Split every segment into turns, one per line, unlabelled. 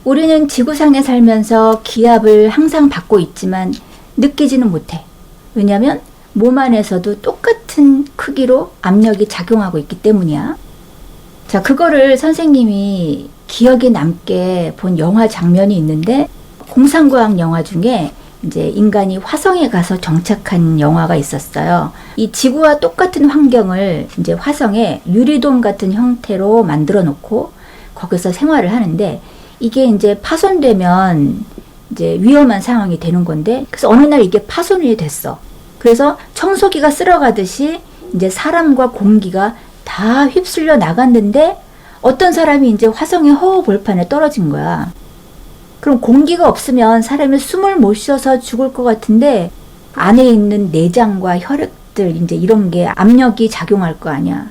우리는 지구상에 살면서 기압을 항상 받고 있지만 느끼지는 못해. 왜냐하면 몸 안에서도 똑같은 크기로 압력이 작용하고 있기 때문이야. 자, 그거를 선생님이 기억에 남게 본 영화 장면이 있는데, 공상과학 영화 중에 이제 인간이 화성에 가서 정착한 영화가 있었어요. 이 지구와 똑같은 환경을 이제 화성에 유리돔 같은 형태로 만들어 놓고 거기서 생활을 하는데, 이게 이제 파손되면 이제 위험한 상황이 되는 건데, 그래서 어느 날 이게 파손이 됐어. 그래서 청소기가 쓸어가듯이 이제 사람과 공기가 다 휩쓸려 나갔는데, 어떤 사람이 이제 화성의 허허벌판에 떨어진 거야. 그럼 공기가 없으면 사람이 숨을 못 쉬어서 죽을 것 같은데, 안에 있는 내장과 혈액들 이제 이런 게 압력이 작용할 거 아니야.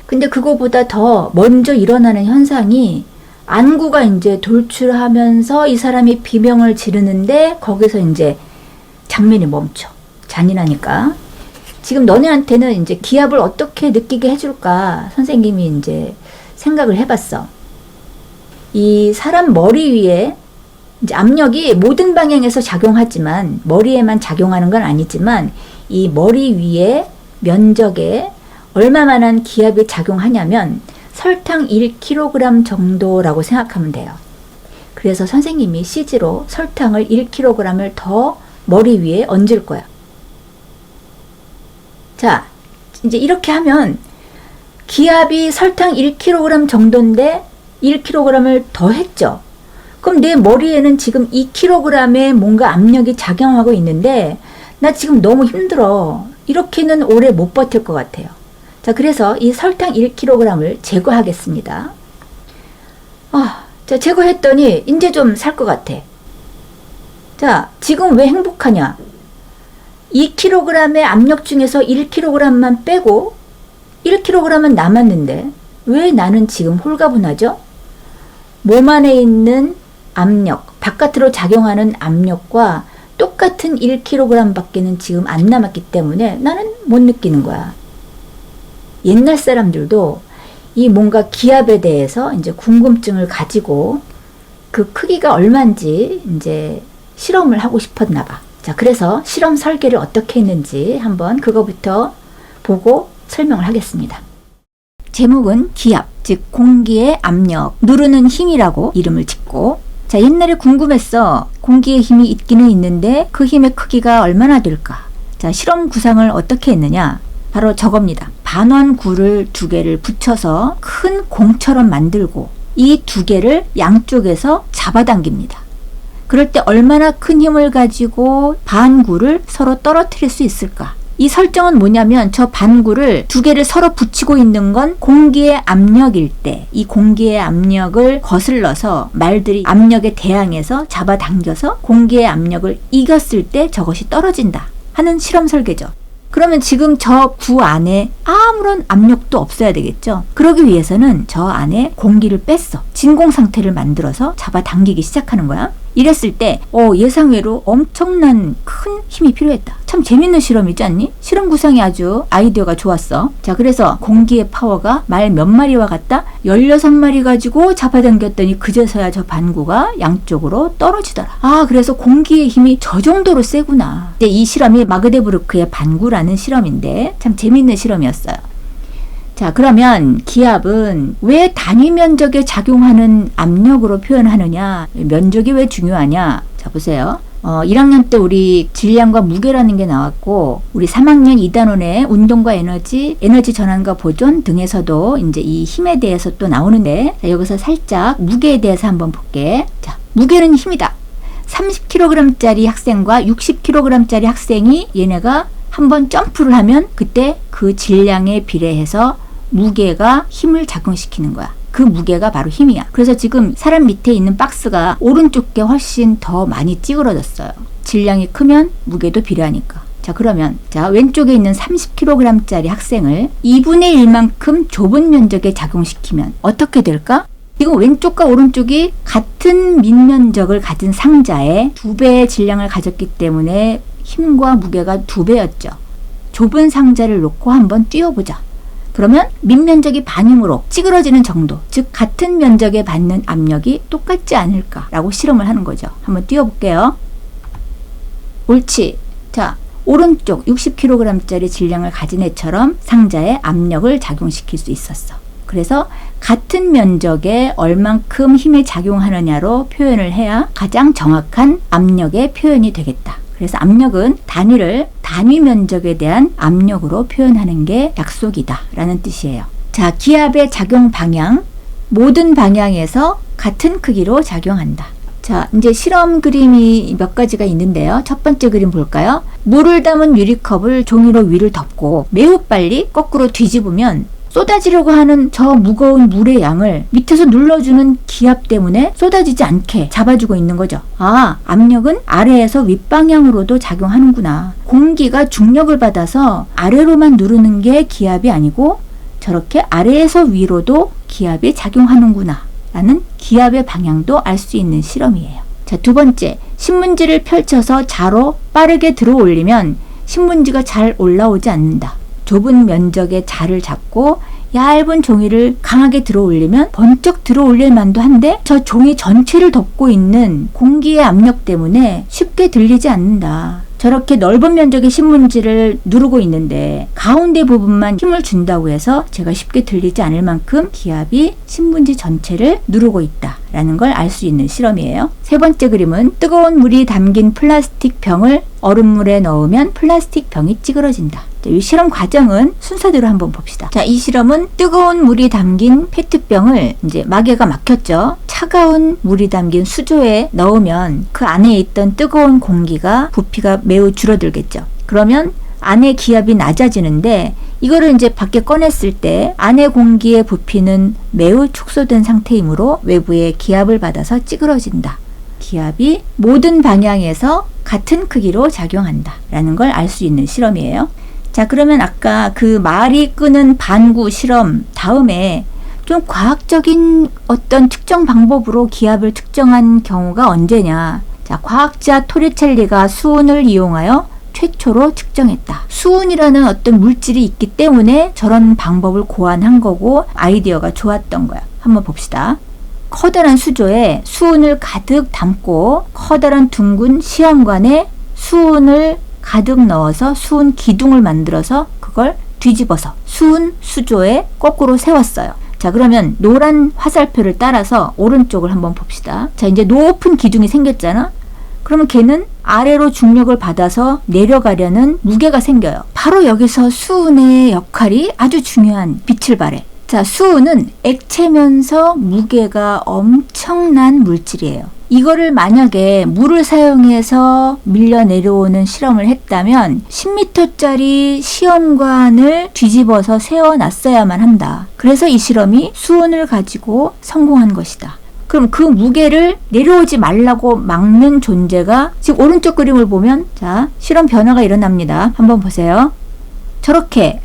근데 그거보다 더 먼저 일어나는 현상이, 안구가 이제 돌출하면서 이 사람이 비명을 지르는데 거기서 이제 장면이 멈춰. 잔인하니까. 지금 너네한테는 이제 기압을 어떻게 느끼게 해줄까 선생님이 이제 생각을 해봤어. 이 사람 머리 위에 이제 압력이 모든 방향에서 작용하지만, 머리에만 작용하는 건 아니지만, 이 머리 위에 면적에 얼마만한 기압이 작용하냐면 설탕 1kg 정도라고 생각하면 돼요. 그래서 선생님이 CG로 설탕을 1kg을 더 머리 위에 얹을 거야. 자, 이제 이렇게 하면 기압이 설탕 1kg 정도인데 1kg을 더 했죠. 그럼 내 머리에는 지금 2kg의 뭔가 압력이 작용하고 있는데, 나 지금 너무 힘들어. 이렇게는 오래 못 버틸 것 같아요. 자, 그래서 이 설탕 1kg을 제거하겠습니다. 자, 제거했더니 이제 좀 살 것 같아. 자, 지금 왜 행복하냐? 2kg의 압력 중에서 1kg만 빼고 1kg은 남았는데 왜 나는 지금 홀가분하죠? 몸 안에 있는 압력, 바깥으로 작용하는 압력과 똑같은 1kg 밖에는 지금 안 남았기 때문에 나는 못 느끼는 거야. 옛날 사람들도 이 뭔가 기압에 대해서 이제 궁금증을 가지고 그 크기가 얼마인지 이제 실험을 하고 싶었나 봐. 자, 그래서 실험 설계를 어떻게 했는지 한번 그거부터 보고 설명을 하겠습니다. 제목은 기압, 즉 공기의 압력, 누르는 힘이라고 이름을 짓고, 자, 옛날에 궁금했어. 공기의 힘이 있기는 있는데 그 힘의 크기가 얼마나 될까? 자, 실험 구상을 어떻게 했느냐? 바로 저겁니다. 반원구를 2개를 붙여서 큰 공처럼 만들고 이 2개를 양쪽에서 잡아당깁니다. 그럴 때 얼마나 큰 힘을 가지고 반구를 서로 떨어뜨릴 수 있을까? 이 설정은 뭐냐면, 저 반구를 2개를 서로 붙이고 있는 건 공기의 압력일 때, 이 공기의 압력을 거슬러서 말들이 압력에 대항해서 잡아당겨서 공기의 압력을 이겼을 때 저것이 떨어진다 하는 실험 설계죠. 그러면 지금 저 구 안에 아무런 압력도 없어야 되겠죠. 그러기 위해서는 저 안에 공기를 뺐어. 진공 상태를 만들어서 잡아당기기 시작하는 거야. 이랬을 때 예상외로 엄청난 큰 힘이 필요했다. 참 재밌는 실험이지 않니? 실험 구상이 아주 아이디어가 좋았어. 자, 그래서 공기의 파워가 말 몇 마리와 같다? 16마리 가지고 잡아당겼더니 그제서야 저 반구가 양쪽으로 떨어지더라. 그래서 공기의 힘이 저 정도로 세구나. 이제 이 실험이 마그데부르크의 반구라는 실험인데 참 재밌는 실험이었어요. 자, 그러면 기압은 왜 단위 면적에 작용하는 압력으로 표현하느냐? 면적이 왜 중요하냐? 자, 보세요. 1학년 때 우리 질량과 무게라는 게 나왔고, 우리 3학년 2단원의 운동과 에너지 전환과 보존 등에서도 이제 이 힘에 대해서 또 나오는데, 자, 여기서 살짝 무게에 대해서 한번 볼게. 자, 무게는 힘이다. 30kg짜리 학생과 60kg짜리 학생이 얘네가 한번 점프를 하면 그때 그 질량에 비례해서 무게가 힘을 작용시키는 거야. 그 무게가 바로 힘이야. 그래서 지금 사람 밑에 있는 박스가 오른쪽 게 훨씬 더 많이 찌그러졌어요. 질량이 크면 무게도 비례하니까. 자, 그러면 왼쪽에 있는 30kg짜리 학생을 2분의 1만큼 좁은 면적에 작용시키면 어떻게 될까? 지금 왼쪽과 오른쪽이 같은 밑면적을 가진 상자에 2배의 질량을 가졌기 때문에 힘과 무게가 2배였죠. 좁은 상자를 놓고 한번 뛰어보자. 그러면 밑면적이 반응으로 찌그러지는 정도, 즉 같은 면적에 받는 압력이 똑같지 않을까라고 실험을 하는 거죠. 한번 띄워볼게요. 옳지. 자, 오른쪽 60kg짜리 질량을 가진 애처럼 상자에 압력을 작용시킬 수 있었어. 그래서 같은 면적에 얼만큼 힘이 작용하느냐로 표현을 해야 가장 정확한 압력의 표현이 되겠다. 그래서 압력은 단위를 단위 면적에 대한 압력으로 표현하는 게 약속이다 라는 뜻이에요. 자, 기압의 작용 방향, 모든 방향에서 같은 크기로 작용한다. 자, 이제 실험 그림이 몇 가지가 있는데요. 첫 번째 그림 볼까요? 물을 담은 유리컵을 종이로 위를 덮고 매우 빨리 거꾸로 뒤집으면 쏟아지려고 하는 저 무거운 물의 양을 밑에서 눌러주는 기압 때문에 쏟아지지 않게 잡아주고 있는 거죠. 아, 압력은 아래에서 윗방향으로도 작용하는구나. 공기가 중력을 받아서 아래로만 누르는 게 기압이 아니고 저렇게 아래에서 위로도 기압이 작용하는구나 라는 기압의 방향도 알 수 있는 실험이에요. 자, 두 번째, 신문지를 펼쳐서 자로 빠르게 들어 올리면 신문지가 잘 올라오지 않는다. 좁은 면적의 자를 잡고 얇은 종이를 강하게 들어 올리면 번쩍 들어 올릴 만도 한데 저 종이 전체를 덮고 있는 공기의 압력 때문에 쉽게 들리지 않는다. 저렇게 넓은 면적의 신문지를 누르고 있는데 가운데 부분만 힘을 준다고 해서 제가 쉽게 들리지 않을 만큼 기압이 신문지 전체를 누르고 있다 라는 걸 알 수 있는 실험이에요. 세 번째 그림은 뜨거운 물이 담긴 플라스틱 병을 얼음물에 넣으면 플라스틱 병이 찌그러진다. 자, 이 실험 과정은 순서대로 한번 봅시다. 자, 이 실험은 뜨거운 물이 담긴 페트병을 이제 마개가 막혔죠. 차가운 물이 담긴 수조에 넣으면 그 안에 있던 뜨거운 공기가 부피가 매우 줄어들겠죠. 그러면 안에 기압이 낮아지는데 이거를 이제 밖에 꺼냈을 때 안에 공기의 부피는 매우 축소된 상태이므로 외부의 기압을 받아서 찌그러진다. 기압이 모든 방향에서 같은 크기로 작용한다 라는 걸 알 수 있는 실험이에요. 자, 그러면 아까 그 말이 끄는 반구 실험 다음에 좀 과학적인 어떤 특정 방법으로 기압을 특정한 경우가 언제냐. 자, 과학자 토리첼리가 수은을 이용하여 최초로 측정했다. 수은이라는 어떤 물질이 있기 때문에 저런 방법을 고안한 거고 아이디어가 좋았던 거야. 한번 봅시다. 커다란 수조에 수은을 가득 담고 커다란 둥근 시험관에 수은을 가득 넣어서 수은 기둥을 만들어서 그걸 뒤집어서 수은 수조에 거꾸로 세웠어요. 자, 그러면 노란 화살표를 따라서 오른쪽을 한번 봅시다. 자, 이제 높은 기둥이 생겼잖아. 그러면 걔는 아래로 중력을 받아서 내려가려는 무게가 생겨요. 바로 여기서 수은의 역할이 아주 중요한 빛을 발해. 자, 수은은 액체면서 무게가 엄청난 물질이에요. 이거를 만약에 물을 사용해서 밀려 내려오는 실험을 했다면 10m짜리 시험관을 뒤집어서 세워놨어야만 한다. 그래서 이 실험이 수은을 가지고 성공한 것이다. 그럼 그 무게를 내려오지 말라고 막는 존재가 지금 오른쪽 그림을 보면 자, 실험 변화가 일어납니다. 한번 보세요. 저렇게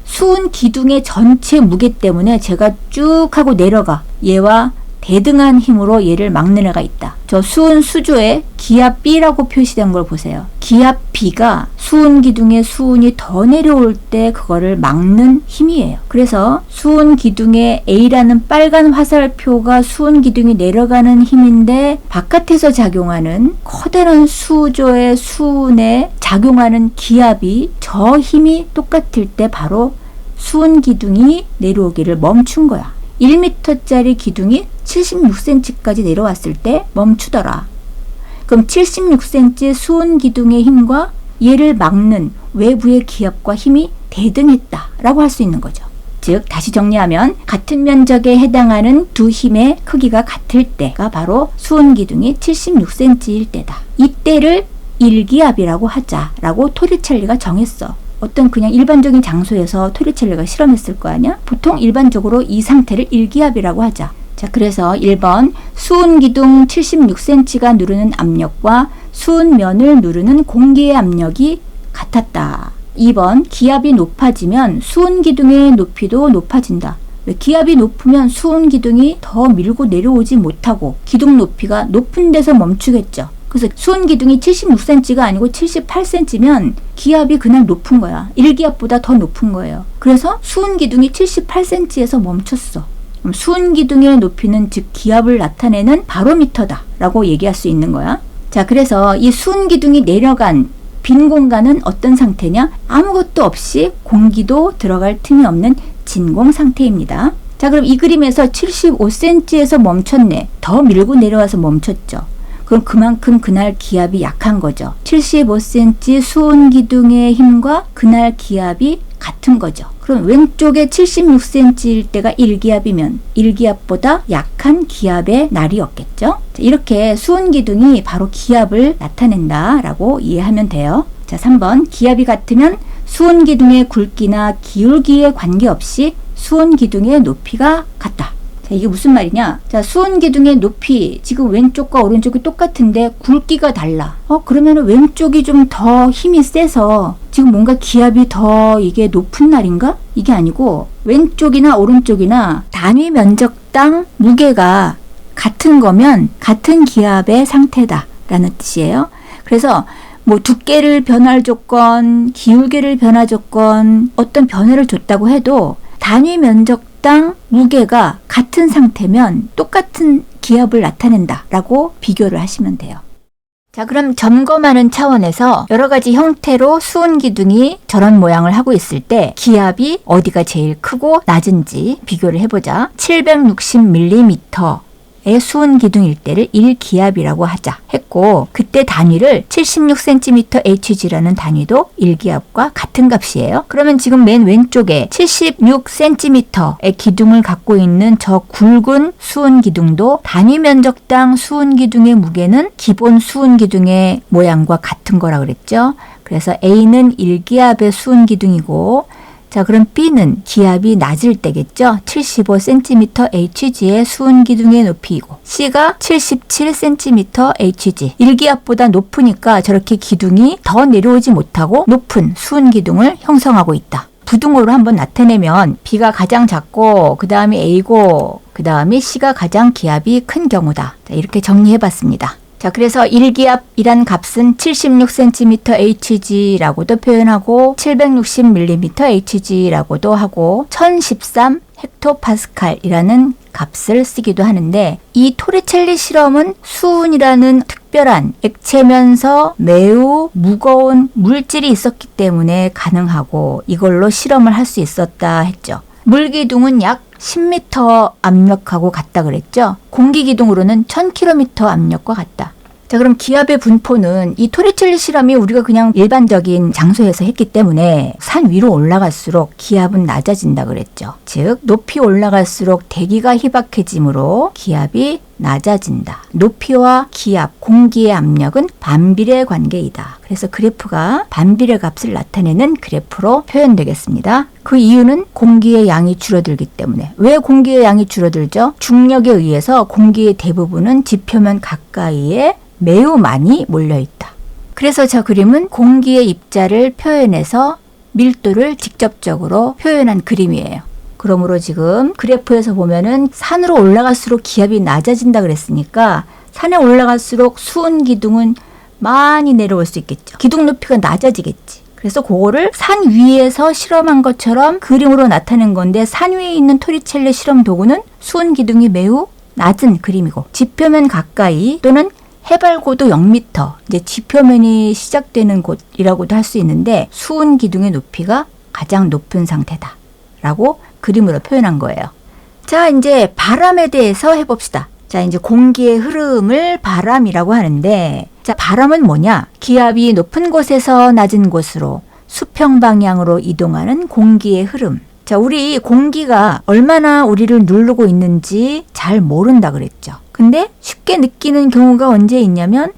수은 기둥의 전체 무게 때문에 제가 쭉 하고 내려가 얘와 대등한 힘으로 얘를 막는 애가 있다. 저 수은 수조에 기압 B라고 표시된 걸 보세요. 기압 B가 수은 기둥에 수은이 더 내려올 때 그거를 막는 힘이에요. 그래서 수은 기둥에 A라는 빨간 화살표가 수은 기둥이 내려가는 힘인데 바깥에서 작용하는 커다란 수조의 수은에 작용하는 기압이 저 힘이 똑같을 때 바로 수은 기둥이 내려오기를 멈춘 거야. 1m짜리 기둥이 76cm까지 내려왔을 때 멈추더라. 그럼 76cm 수은 기둥의 힘과 얘를 막는 외부의 기압과 힘이 대등했다 라고 할 수 있는 거죠. 즉 다시 정리하면 같은 면적에 해당하는 두 힘의 크기가 같을 때가 바로 수은 기둥이 76cm일 때다. 이때를 일기압이라고 하자라고 토리첼리가 정했어. 어떤 그냥 일반적인 장소에서 토리첼리가 실험했을 거 아니야? 보통 일반적으로 이 상태를 일기압이라고 하자. 자, 그래서 1번 수은 기둥 76cm가 누르는 압력과 수은 면을 누르는 공기의 압력이 같았다. 2번 기압이 높아지면 수은 기둥의 높이도 높아진다. 왜? 기압이 높으면 수은 기둥이 더 밀고 내려오지 못하고 기둥 높이가 높은 데서 멈추겠죠. 그래서 수은 기둥이 76cm가 아니고 78cm면 기압이 그냥 높은 거야. 1기압보다 더 높은 거예요. 그래서 수은 기둥이 78cm에서 멈췄어. 그럼 수은 기둥의 높이는 즉 기압을 나타내는 바로미터다 라고 얘기할 수 있는 거야. 자, 그래서 이 수은 기둥이 내려간 빈 공간은 어떤 상태냐? 아무것도 없이 공기도 들어갈 틈이 없는 진공 상태입니다. 자, 그럼 이 그림에서 75cm에서 멈췄네. 더 밀고 내려와서 멈췄죠. 그럼 그만큼 그날 기압이 약한 거죠. 75cm 수은 기둥의 힘과 그날 기압이 같은 거죠. 그럼 왼쪽에 76cm일 때가 1기압이면 1기압보다 약한 기압의 날이었겠죠. 자, 이렇게 수은 기둥이 바로 기압을 나타낸다 라고 이해하면 돼요. 자, 3번 기압이 같으면 수은 기둥의 굵기나 기울기에 관계없이 수은 기둥의 높이가 같다. 자, 이게 무슨 말이냐? 자, 수은 기둥의 높이 지금 왼쪽과 오른쪽이 똑같은데 굵기가 달라. 그러면 왼쪽이 좀 더 힘이 세서 지금 뭔가 기압이 더 이게 높은 날인가? 이게 아니고 왼쪽이나 오른쪽이나 단위 면적당 무게가 같은 거면 같은 기압의 상태다 라는 뜻이에요. 그래서 뭐 두께를 변할 조건, 기울기를 변화 조건, 어떤 변화를 줬다고 해도 단위 면적당 무게가 같은 상태면 똑같은 기압을 나타낸다 라고 비교를 하시면 돼요. 자, 그럼 점검하는 차원에서 여러 가지 형태로 수은 기둥이 저런 모양을 하고 있을 때 기압이 어디가 제일 크고 낮은지 비교를 해보자. 760mm 의 수은 기둥일 때를 1기압이라고 하자 했고, 그때 단위를 76cm/Hg라는 단위도 1기압과 같은 값이에요. 그러면 지금 맨 왼쪽에 76cm의 기둥을 갖고 있는 저 굵은 수은 기둥도 단위 면적당 수은 기둥의 무게는 기본 수은 기둥의 모양과 같은 거라 그랬죠. 그래서 A는 1기압의 수은 기둥이고, 자, 그럼 B는 기압이 낮을 때겠죠. 75cm/Hg의 수은 기둥의 높이이고, C가 77cm/Hg. 1기압보다 높으니까 저렇게 기둥이 더 내려오지 못하고 높은 수은 기둥을 형성하고 있다. 부등호로 한번 나타내면 B가 가장 작고 그 다음에 A고 그 다음에 C가 가장 기압이 큰 경우다. 자, 이렇게 정리해봤습니다. 자, 그래서 1기압이란 값은 76cm/Hg라고도 표현하고 760mm/Hg라고도 하고 1013헥토파스칼이라는 값을 쓰기도 하는데, 이 토리첼리 실험은 수은이라는 특별한 액체면서 매우 무거운 물질이 있었기 때문에 가능하고 이걸로 실험을 할 수 있었다 했죠. 물기둥은 약 10m 압력하고 같다 그랬죠. 공기기둥으로는 1000km 압력과 같다. 자, 그럼 기압의 분포는 이 토리첼리 실험이 우리가 그냥 일반적인 장소에서 했기 때문에 산 위로 올라갈수록 기압은 낮아진다 그랬죠. 즉, 높이 올라갈수록 대기가 희박해지므로 기압이 낮아진다. 높이와 기압, 공기의 압력은 반비례 관계이다. 그래서 그래프가 반비례 값을 나타내는 그래프로 표현되겠습니다. 그 이유는 공기의 양이 줄어들기 때문에. 왜 공기의 양이 줄어들죠? 중력에 의해서 공기의 대부분은 지표면 가까이에 매우 많이 몰려있다. 그래서 저 그림은 공기의 입자를 표현해서 밀도를 직접적으로 표현한 그림이에요. 그러므로 지금 그래프에서 보면은 산으로 올라갈수록 기압이 낮아진다 그랬으니까 산에 올라갈수록 수은 기둥은 많이 내려올 수 있겠죠. 기둥 높이가 낮아지겠지. 그래서 그거를 산 위에서 실험한 것처럼 그림으로 나타낸 건데, 산 위에 있는 토리첼리 실험 도구는 수은 기둥이 매우 낮은 그림이고, 지표면 가까이 또는 해발 고도 0m, 이제 지표면이 시작되는 곳이라고도 할 수 있는데 수은 기둥의 높이가 가장 높은 상태다 라고 그림으로 표현한 거예요. 자, 이제 바람에 대해서 해봅시다. 자, 이제 공기의 흐름을 바람이라고 하는데, 자, 바람은 뭐냐? 기압이 높은 곳에서 낮은 곳으로 수평 방향으로 이동하는 공기의 흐름. 자, 우리 공기가 얼마나 우리를 누르고 있는지 잘 모른다 그랬죠. 근데 쉽게 느끼는 경우가 언제 있냐면,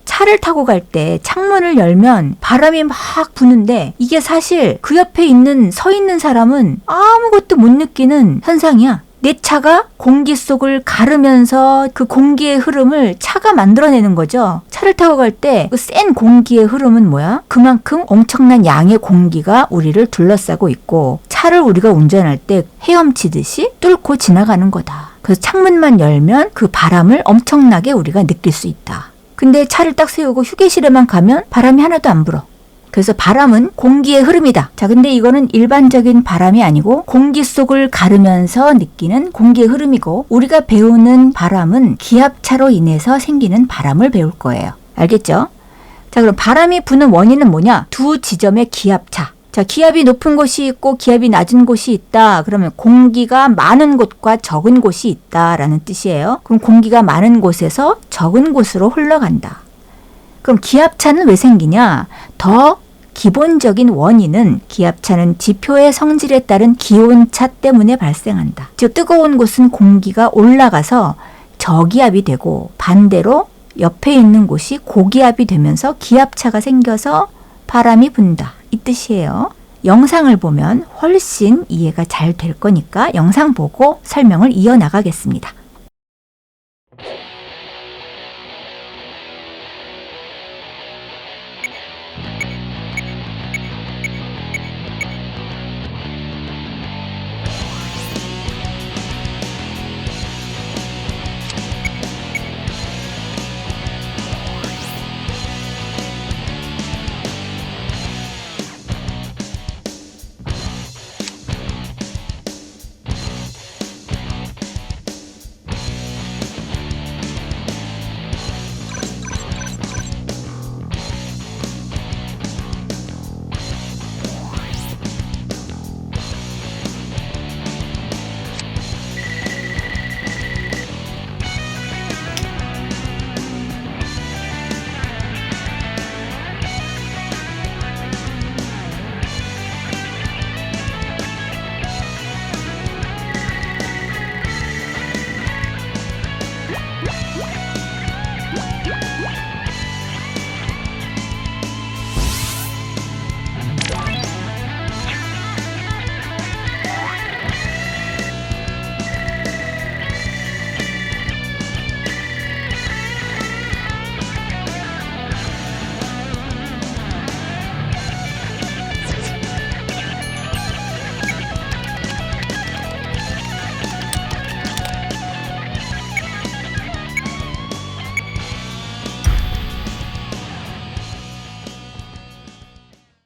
차를 타고 갈 때 창문을 열면 바람이 막 부는데 이게 사실 그 옆에 서 있는 사람은 아무것도 못 느끼는 현상이야. 내 차가 공기 속을 가르면서 그 공기의 흐름을 차가 만들어내는 거죠. 차를 타고 갈 때 그 센 공기의 흐름은 뭐야? 그만큼 엄청난 양의 공기가 우리를 둘러싸고 있고, 차를 우리가 운전할 때 헤엄치듯이 뚫고 지나가는 거다. 그래서 창문만 열면 그 바람을 엄청나게 우리가 느낄 수 있다. 근데 차를 딱 세우고 휴게실에만 가면 바람이 하나도 안 불어. 그래서 바람은 공기의 흐름이다. 자, 근데 이거는 일반적인 바람이 아니고 공기 속을 가르면서 느끼는 공기의 흐름이고, 우리가 배우는 바람은 기압차로 인해서 생기는 바람을 배울 거예요. 알겠죠? 자, 그럼 바람이 부는 원인은 뭐냐? 두 지점의 기압차. 자, 기압이 높은 곳이 있고 기압이 낮은 곳이 있다. 그러면 공기가 많은 곳과 적은 곳이 있다라는 뜻이에요. 그럼 공기가 많은 곳에서 적은 곳으로 흘러간다. 그럼 기압차는 왜 생기냐? 더 기본적인 원인은 기압차는 지표의 성질에 따른 기온차 때문에 발생한다. 즉 뜨거운 곳은 공기가 올라가서 저기압이 되고, 반대로 옆에 있는 곳이 고기압이 되면서 기압차가 생겨서 바람이 분다. 이 뜻이에요. 영상을 보면 훨씬 이해가 잘 될 거니까 영상 보고 설명을 이어나가겠습니다.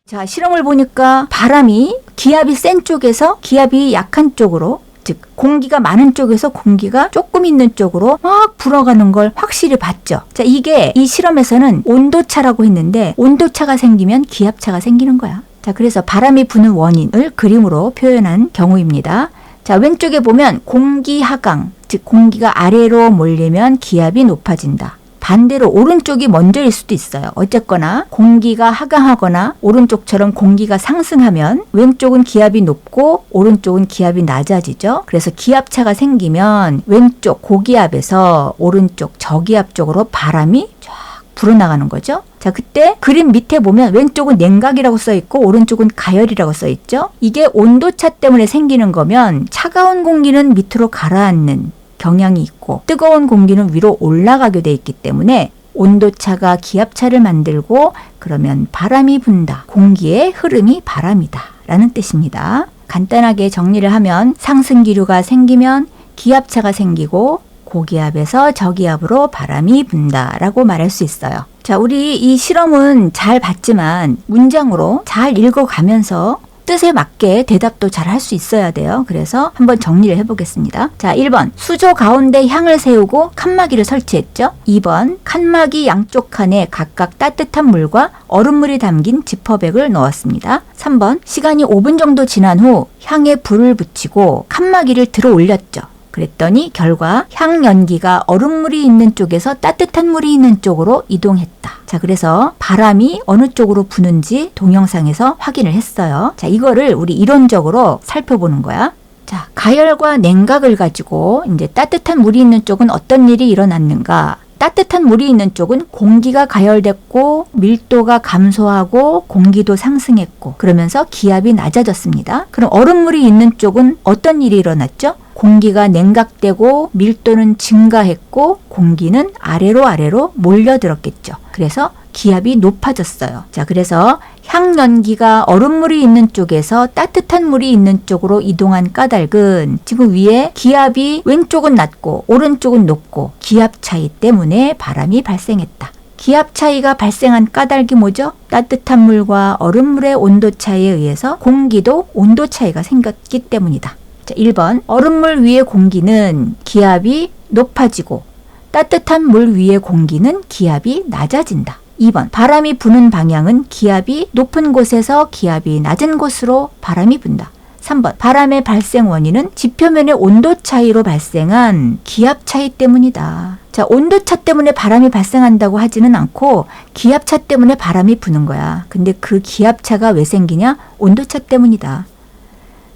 자, 실험을 보니까 바람이 기압이 센 쪽에서 기압이 약한 쪽으로, 즉 공기가 많은 쪽에서 공기가 조금 있는 쪽으로 막 불어가는 걸 확실히 봤죠. 자, 이게 이 실험에서는 온도차라고 했는데 온도차가 생기면 기압차가 생기는 거야. 자, 그래서 바람이 부는 원인을 그림으로 표현한 경우입니다. 자, 왼쪽에 보면 공기 하강, 즉 공기가 아래로 몰리면 기압이 높아진다. 반대로 오른쪽이 먼저일 수도 있어요. 어쨌거나 공기가 하강하거나 오른쪽처럼 공기가 상승하면 왼쪽은 기압이 높고 오른쪽은 기압이 낮아지죠. 그래서 기압차가 생기면 왼쪽 고기압에서 오른쪽 저기압 쪽으로 바람이 쫙 불어나가는 거죠. 자, 그때 그림 밑에 보면 왼쪽은 냉각이라고 써있고 오른쪽은 가열이라고 써있죠. 이게 온도차 때문에 생기는 거면 차가운 공기는 밑으로 가라앉는 경향이 있고 뜨거운 공기는 위로 올라가게 돼 있기 때문에 온도차가 기압차를 만들고, 그러면 바람이 분다. 공기의 흐름이 바람이다 라는 뜻입니다. 간단하게 정리를 하면 상승기류가 생기면 기압차가 생기고 고기압에서 저기압으로 바람이 분다 라고 말할 수 있어요. 자, 우리 이 실험은 잘 봤지만 문장으로 잘 읽어가면서 뜻에 맞게 대답도 잘 할 수 있어야 돼요. 그래서 한번 정리를 해보겠습니다. 자, 1번 수조 가운데 향을 세우고 칸막이를 설치했죠. 2번 칸막이 양쪽 칸에 각각 따뜻한 물과 얼음물이 담긴 지퍼백을 넣었습니다. 3번 시간이 5분 정도 지난 후 향에 불을 붙이고 칸막이를 들어 올렸죠. 그랬더니 결과 향 연기가 얼음물이 있는 쪽에서 따뜻한 물이 있는 쪽으로 이동했다. 자, 그래서 바람이 어느 쪽으로 부는지 동영상에서 확인을 했어요. 자, 이거를 우리 이론적으로 살펴보는 거야. 자, 가열과 냉각을 가지고 이제 따뜻한 물이 있는 쪽은 어떤 일이 일어났는가? 따뜻한 물이 있는 쪽은 공기가 가열됐고 밀도가 감소하고 공기도 상승했고 그러면서 기압이 낮아졌습니다. 그럼 얼음물이 있는 쪽은 어떤 일이 일어났죠? 공기가 냉각되고 밀도는 증가했고 공기는 아래로 몰려들었겠죠. 그래서 기압이 높아졌어요. 자, 그래서 향연기가 얼음물이 있는 쪽에서 따뜻한 물이 있는 쪽으로 이동한 까닭은 지금 위에 기압이 왼쪽은 낮고 오른쪽은 높고 기압 차이 때문에 바람이 발생했다. 기압 차이가 발생한 까닭이 뭐죠? 따뜻한 물과 얼음물의 온도 차이에 의해서 공기도 온도 차이가 생겼기 때문이다. 자, 1번. 얼음물 위의 공기는 기압이 높아지고 따뜻한 물 위의 공기는 기압이 낮아진다. 2번. 바람이 부는 방향은 기압이 높은 곳에서 기압이 낮은 곳으로 바람이 분다. 3번. 바람의 발생 원인은 지표면의 온도 차이로 발생한 기압 차이 때문이다. 자, 온도차 때문에 바람이 발생한다고 하지는 않고 기압차 때문에 바람이 부는 거야. 근데 그 기압차가 왜 생기냐? 온도차 때문이다.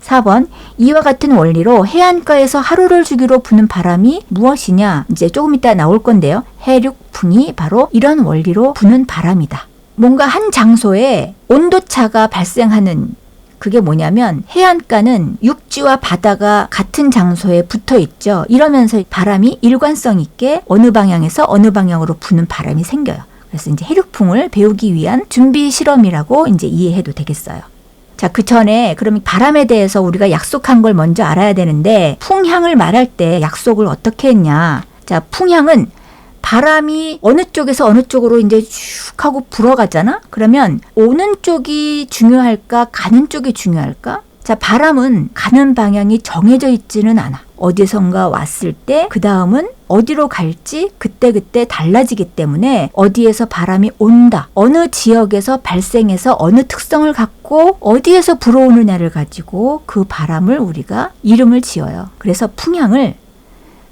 4번. 이와 같은 원리로 해안가에서 하루를 주기로 부는 바람이 무엇이냐? 이제 조금 이따 나올 건데요. 해륙풍이 바로 이런 원리로 부는 바람이다. 뭔가 한 장소에 온도차가 발생하는 그게 뭐냐면 해안가는 육지와 바다가 같은 장소에 붙어 있죠. 이러면서 바람이 일관성 있게 어느 방향에서 어느 방향으로 부는 바람이 생겨요. 그래서 이제 해륙풍을 배우기 위한 준비 실험이라고 이제 이해해도 되겠어요. 자, 그 전에 그러면 바람에 대해서 우리가 약속한 걸 먼저 알아야 되는데 풍향을 말할 때 약속을 어떻게 했냐. 자, 풍향은 바람이 어느 쪽에서 어느 쪽으로 이제 쭉 하고 불어가잖아? 그러면 오는 쪽이 중요할까? 가는 쪽이 중요할까? 자, 바람은 가는 방향이 정해져 있지는 않아. 어디선가 왔을 때 그 다음은 어디로 갈지 그때그때 달라지기 때문에 어디에서 바람이 온다. 어느 지역에서 발생해서 어느 특성을 갖고 어디에서 불어오느냐를 가지고 그 바람을 우리가 이름을 지어요. 그래서 풍향을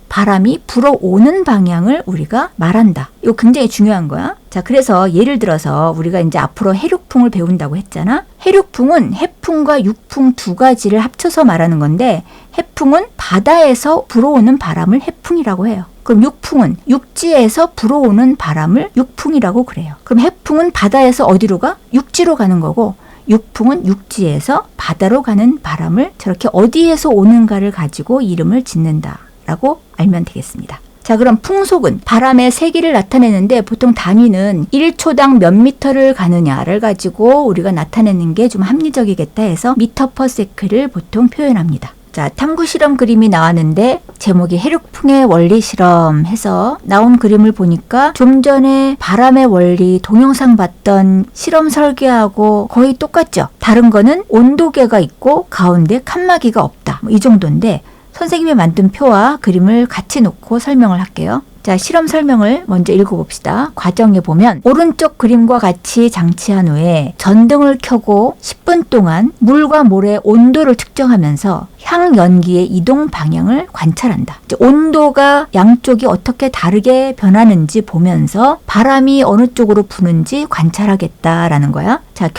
바람이 불어오는 방향을 우리가 말한다. 이거 굉장히 중요한 거야. 자, 그래서 예를 들어서 우리가 이제 앞으로 해륙풍을 배운다고 했잖아. 해륙풍은 해풍과 육풍 두 가지를 합쳐서 말하는 건데 해풍은 바다에서 불어오는 바람을 해풍이라고 해요. 그럼 육풍은 육지에서 불어오는 바람을 육풍이라고 그래요. 그럼 해풍은 바다에서 어디로 가? 육지로 가는 거고 육풍은 육지에서 바다로 가는 바람을 저렇게 어디에서 오는가를 가지고 이름을 짓는다. 라고 알면 되겠습니다. 자, 그럼 풍속은 바람의 세기를 나타내는데 보통 단위는 1초당 몇 미터를 가느냐를 가지고 우리가 나타내는 게 좀 합리적이겠다 해서 미터 퍼 세크를 보통 표현합니다. 자, 탐구 실험 그림이 나왔는데 제목이 해륙풍의 원리 실험 해서 나온 그림을 보니까 좀 전에 바람의 원리 동영상 봤던 실험 설계하고 거의 똑같죠. 다른 거는 온도계가 있고 가운데 칸막이가 없다. 이 정도인데 선생님이 만든 표와 그림을 같이 놓고 설명을 할게요. 자, 실험 설명을 먼저 읽어봅시다. 과정에 보면 오른쪽 그림과 같이 장치한 후에 전등을 켜고 10분 동안 물과 모래의 온도를 측정하면서 향연기의 이동 방향을 관찰한다. 온도가 양쪽이 어떻게 다르게 변하는지 보면서 바람이 어느 쪽으로 부는지 관찰하겠다라는 거야. 자,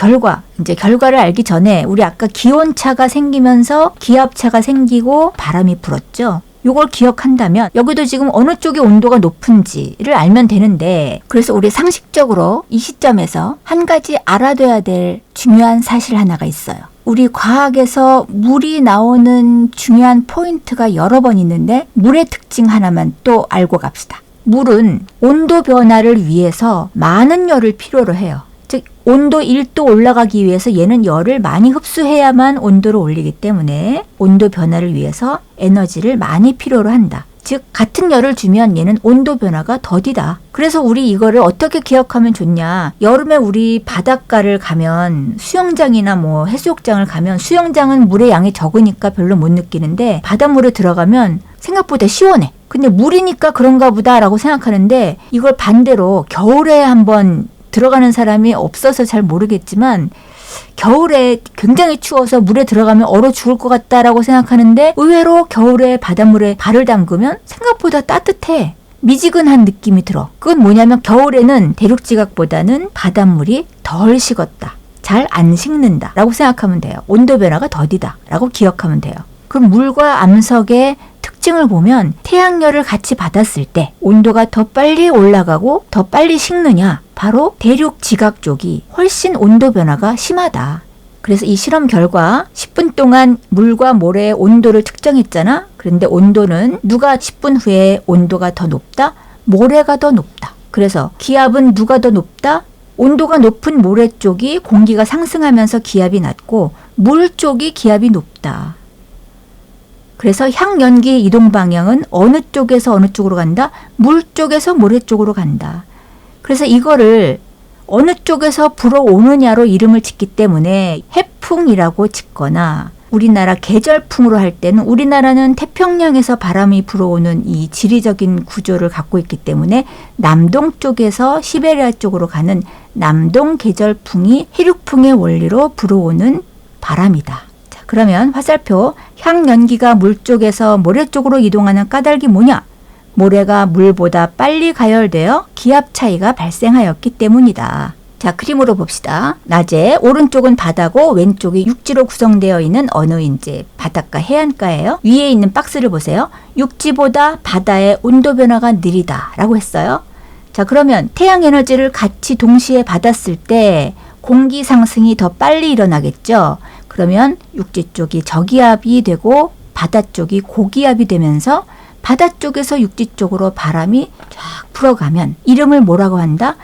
이제 결과를 알기 전에 우리 아까 기온차가 생기면서 기압차가 생기고 바람이 불었죠. 요걸 기억한다면 여기도 지금 어느 쪽이 온도가 높은지를 알면 되는데 그래서 우리 상식적으로 이 시점에서 한 가지 알아둬야 될 중요한 사실 하나가 있어요. 우리 과학에서 물이 나오는 중요한 포인트가 여러 번 있는데 물의 특징 하나만 또 알고 갑시다. 물은 온도 변화를 위해서 많은 열을 필요로 해요. 즉 온도 1도 올라가기 위해서 얘는 열을 많이 흡수해야만 온도를 올리기 때문에 온도 변화를 위해서 에너지를 많이 필요로 한다. 즉 같은 열을 주면 얘는 온도 변화가 더디다. 그래서 우리 이거를 어떻게 기억하면 좋냐. 여름에 우리 바닷가를 가면 수영장이나 뭐 해수욕장을 가면 수영장은 물의 양이 적으니까 별로 못 느끼는데 바닷물에 들어가면 생각보다 시원해. 근데 물이니까 그런가 보다라고 생각하는데 이걸 반대로 겨울에 한번 들어가는 사람이 없어서 잘 모르겠지만 겨울에 굉장히 추워서 물에 들어가면 얼어 죽을 것 같다라고 생각하는데 의외로 겨울에 바닷물에 발을 담그면 생각보다 따뜻해. 미지근한 느낌이 들어. 그건 뭐냐면 겨울에는 대륙지각보다는 바닷물이 덜 식었다. 잘 안 식는다 라고 생각하면 돼요. 온도 변화가 더디다 라고 기억하면 돼요. 그럼 물과 암석의 특징을 보면 태양열을 같이 받았을 때 온도가 더 빨리 올라가고 더 빨리 식느냐? 바로 대륙 지각 쪽이 훨씬 온도 변화가 심하다. 그래서 이 실험 결과 10분 동안 물과 모래의 온도를 측정했잖아. 그런데 온도는 누가 10분 후에 온도가 더 높다? 모래가 더 높다. 그래서 기압은 누가 더 높다? 온도가 높은 모래 쪽이 공기가 상승하면서 기압이 낮고 물 쪽이 기압이 높다. 그래서 향연기의 이동 방향은 어느 쪽에서 어느 쪽으로 간다? 물 쪽에서 모래 쪽으로 간다. 그래서 이거를 어느 쪽에서 불어오느냐로 이름을 짓기 때문에 해풍이라고 짓거나, 우리나라 계절풍으로 할 때는, 우리나라는 태평양에서 바람이 불어오는 이 지리적인 구조를 갖고 있기 때문에 남동 쪽에서 시베리아 쪽으로 가는 남동 계절풍이 해륙풍의 원리로 불어오는 바람이다. 자, 그러면 화살표, 향연기가 물 쪽에서 모래 쪽으로 이동하는 까닭이 뭐냐? 모래가 물보다 빨리 가열되어 기압 차이가 발생하였기 때문이다. 자, 그림으로 봅시다. 낮에 오른쪽은 바다고 왼쪽이 육지로 구성되어 있는 어느인지 바닷가, 해안가예요. 위에 있는 박스를 보세요. 육지보다 바다의 온도 변화가 느리다 라고 했어요. 자, 그러면 태양 에너지를 같이 동시에 받았을 때 공기 상승이 더 빨리 일어나겠죠. 그러면 육지 쪽이 저기압이 되고 바다 쪽이 고기압이 되면서 바다 쪽에서 육지 쪽으로 바람이 쫙 불어가면 이름을 뭐라고 한다?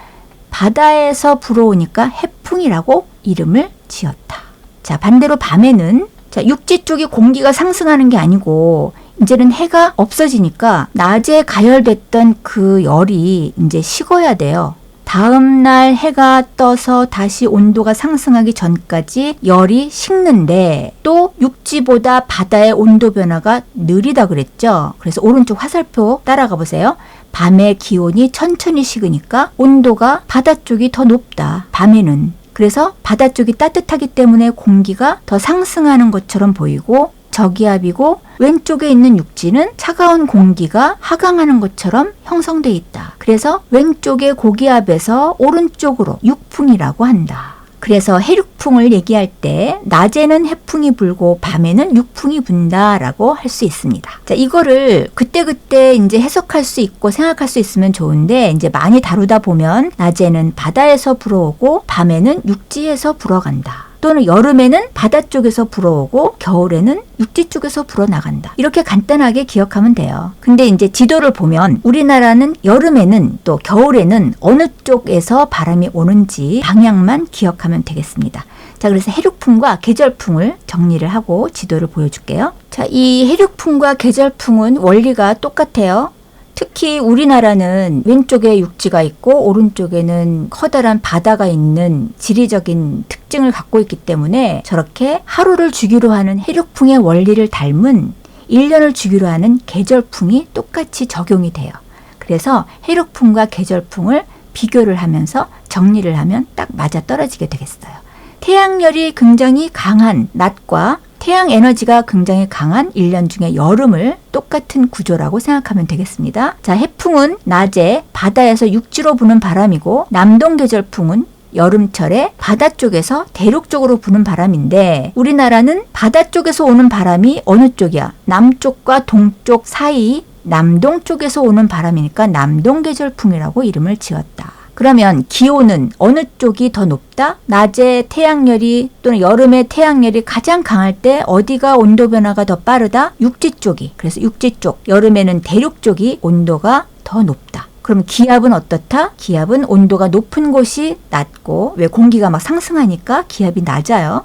바다에서 불어오니까 해풍이라고 이름을 지었다. 자, 반대로 밤에는, 자, 육지 쪽이 공기가 상승하는 게 아니고 이제는 해가 없어지니까 낮에 가열됐던 그 열이 이제 식어야 돼요. 다음 날 해가 떠서 다시 온도가 상승하기 전까지 열이 식는데, 또 육지보다 바다의 온도 변화가 느리다 그랬죠. 그래서 오른쪽 화살표 따라가 보세요. 밤에 기온이 천천히 식으니까 온도가 바다 쪽이 더 높다. 밤에는. 그래서 바다 쪽이 따뜻하기 때문에 공기가 더 상승하는 것처럼 보이고, 저기압이고 왼쪽에 있는 육지는 차가운 공기가 하강하는 것처럼 형성돼 있다. 그래서 왼쪽의 고기압에서 오른쪽으로 육풍이라고 한다. 그래서 해륙풍을 얘기할 때 낮에는 해풍이 불고 밤에는 육풍이 분다라고 할 수 있습니다. 자, 이거를 그때그때 이제 해석할 수 있고 생각할 수 있으면 좋은데, 이제 많이 다루다 보면 낮에는 바다에서 불어오고 밤에는 육지에서 불어간다. 또는 여름에는 바다 쪽에서 불어오고 겨울에는 육지 쪽에서 불어나간다. 이렇게 간단하게 기억하면 돼요. 근데 이제 지도를 보면 우리나라는 여름에는 또 겨울에는 어느 쪽에서 바람이 오는지 방향만 기억하면 되겠습니다. 자, 그래서 해륙풍과 계절풍을 정리를 하고 지도를 보여줄게요. 자, 이 해륙풍과 계절풍은 원리가 똑같아요. 특히 우리나라는 왼쪽에 육지가 있고 오른쪽에는 커다란 바다가 있는 지리적인 특징을 갖고 있기 때문에 저렇게 하루를 주기로 하는 해륙풍의 원리를 닮은 1년을 주기로 하는 계절풍이 똑같이 적용이 돼요. 그래서 해륙풍과 계절풍을 비교를 하면서 정리를 하면 딱 맞아떨어지게 되겠어요. 태양열이 굉장히 강한 낮과 태양 에너지가 굉장히 강한 1년 중에 여름을 똑같은 구조라고 생각하면 되겠습니다. 자, 해풍은 낮에 바다에서 육지로 부는 바람이고, 남동 계절풍은 여름철에 바다 쪽에서 대륙 쪽으로 부는 바람인데, 우리나라는 바다 쪽에서 오는 바람이 어느 쪽이야? 남쪽과 동쪽 사이 남동 쪽에서 오는 바람이니까 남동 계절풍이라고 이름을 지었다. 그러면 기온은 어느 쪽이 더 높다? 낮에 태양열이 또는 여름에 태양열이 가장 강할 때 어디가 온도 변화가 더 빠르다? 육지 쪽이. 그래서 육지 쪽, 여름에는 대륙 쪽이 온도가 더 높다. 그럼 기압은 어떻다? 기압은 온도가 높은 곳이 낮고, 왜 공기가 막 상승하니까 기압이 낮아요.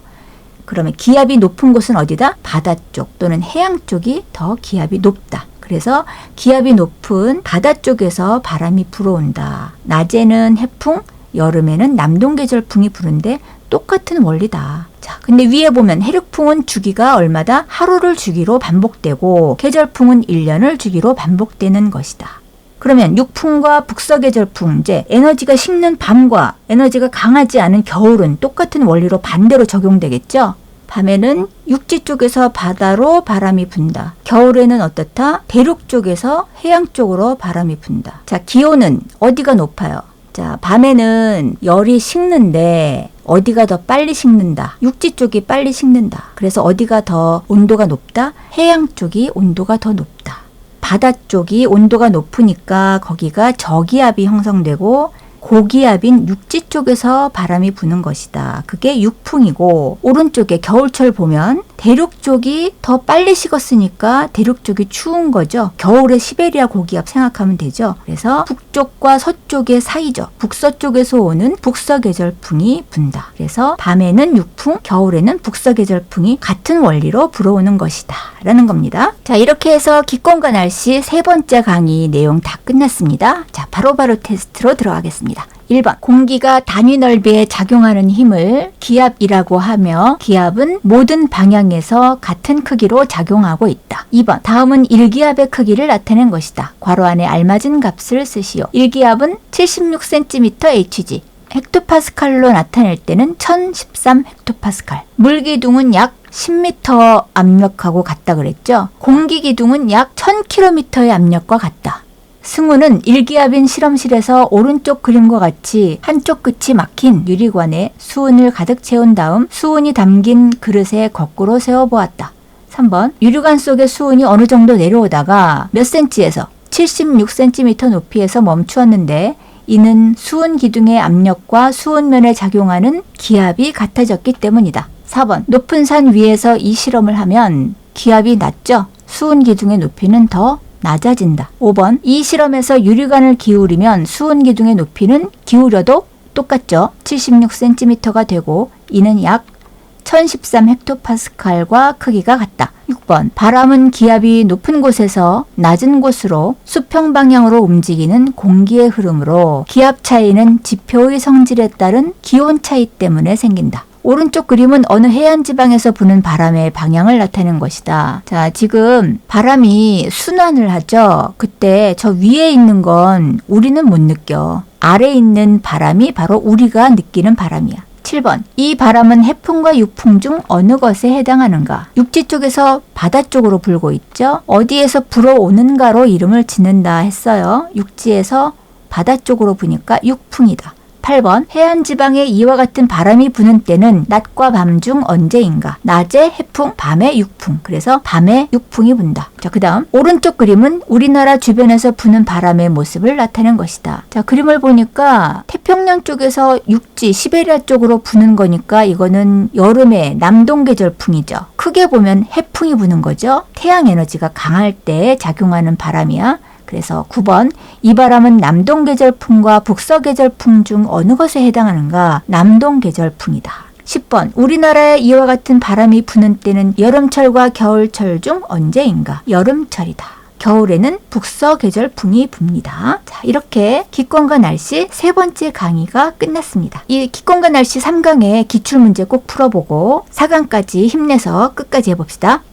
그러면 기압이 높은 곳은 어디다? 바다 쪽 또는 해양 쪽이 더 기압이 높다. 그래서 기압이 높은 바다 쪽에서 바람이 불어온다. 낮에는 해풍, 여름에는 남동 계절풍이 부는데 똑같은 원리다. 자, 근데 위에 보면 해륙풍은 주기가 얼마다? 하루를 주기로 반복되고, 계절풍은 1년을 주기로 반복되는 것이다. 그러면 육풍과 북서계절풍, 이제 에너지가 식는 밤과 에너지가 강하지 않은 겨울은 똑같은 원리로 반대로 적용되겠죠? 밤에는 육지 쪽에서 바다로 바람이 분다. 겨울에는 어떻다? 대륙 쪽에서 해양 쪽으로 바람이 분다. 자, 기온은 어디가 높아요? 자, 밤에는 열이 식는데 어디가 더 빨리 식는다? 육지 쪽이 빨리 식는다. 그래서 어디가 더 온도가 높다? 해양 쪽이 온도가 더 높다. 바다 쪽이 온도가 높으니까 거기가 저기압이 형성되고, 고기압인 육지 쪽에서 바람이 부는 것이다. 그게 육풍이고, 오른쪽에 겨울철 보면 대륙 쪽이 더 빨리 식었으니까 대륙 쪽이 추운 거죠. 겨울에 시베리아 고기압 생각하면 되죠. 그래서 북쪽과 서쪽의 사이죠. 북서쪽에서 오는 북서계절풍이 분다. 그래서 밤에는 육풍, 겨울에는 북서계절풍이 같은 원리로 불어오는 것이다 라는 겁니다. 자, 이렇게 해서 기권과 날씨 3번째 강의 내용 다 끝났습니다. 자, 바로바로 테스트로 들어가겠습니다. 1번 공기가 단위 넓이에 작용하는 힘을 기압이라고 하며 기압은 모든 방향에서 같은 크기로 작용하고 있다. 2번 다음은 1기압의 크기를 나타낸 것이다. 괄호 안에 알맞은 값을 쓰시오. 1기압은 76cm/Hg, 헥토파스칼로 나타낼 때는 1013 헥토파스칼. 물기둥은 약 10m 압력하고 같다 그랬죠. 공기기둥은 약 1000km의 압력과 같다. 승우는 1기압인 실험실에서 오른쪽 그림과 같이 한쪽 끝이 막힌 유리관에 수은을 가득 채운 다음 수은이 담긴 그릇에 거꾸로 세워보았다. 3번 유리관 속의 수은이 어느 정도 내려오다가 몇 cm에서 76cm 높이에서 멈추었는데 이는 수은 기둥의 압력과 수은면에 작용하는 기압이 같아졌기 때문이다. 4번 높은 산 위에서 이 실험을 하면 기압이 낮죠. 수은 기둥의 높이는 더 낮아진다. 5번 이 실험에서 유리관을 기울이면 수은 기둥의 높이는 기울여도 똑같죠. 76cm가 되고 이는 약 1013 헥토파스칼과 크기가 같다. 6번 바람은 기압이 높은 곳에서 낮은 곳으로 수평 방향으로 움직이는 공기의 흐름으로 기압 차이는 지표의 성질에 따른 기온 차이 때문에 생긴다. 오른쪽 그림은 어느 해안 지방에서 부는 바람의 방향을 나타내는 것이다. 자, 지금 바람이 순환을 하죠. 그때 저 위에 있는 건 우리는 못 느껴. 아래에 있는 바람이 바로 우리가 느끼는 바람이야. 7번 이 바람은 해풍과 육풍 중 어느 것에 해당하는가? 육지 쪽에서 바다 쪽으로 불고 있죠. 어디에서 불어오는가로 이름을 짓는다 했어요. 육지에서 바다 쪽으로 부니까 육풍이다. 8번 해안 지방에 이와 같은 바람이 부는 때는 낮과 밤 중 언제인가? 낮에 해풍, 밤에 육풍. 그래서 밤에 육풍이 분다. 자, 그 다음 오른쪽 그림은 우리나라 주변에서 부는 바람의 모습을 나타낸 것이다. 자, 그림을 보니까 태평양 쪽에서 육지, 시베리아 쪽으로 부는 거니까 이거는 여름에 남동계절풍이죠. 크게 보면 해풍이 부는 거죠. 태양 에너지가 강할 때 작용하는 바람이야. 그래서 9번 이 바람은 남동계절풍과 북서계절풍 중 어느 것에 해당하는가? 남동계절풍이다. 10번 우리나라에 이와 같은 바람이 부는 때는 여름철과 겨울철 중 언제인가? 여름철이다. 겨울에는 북서계절풍이 붑니다. 자, 이렇게 기권과 날씨 세 번째 강의가 끝났습니다. 이 기권과 날씨 3강의 기출문제 꼭 풀어보고 4강까지 힘내서 끝까지 해봅시다.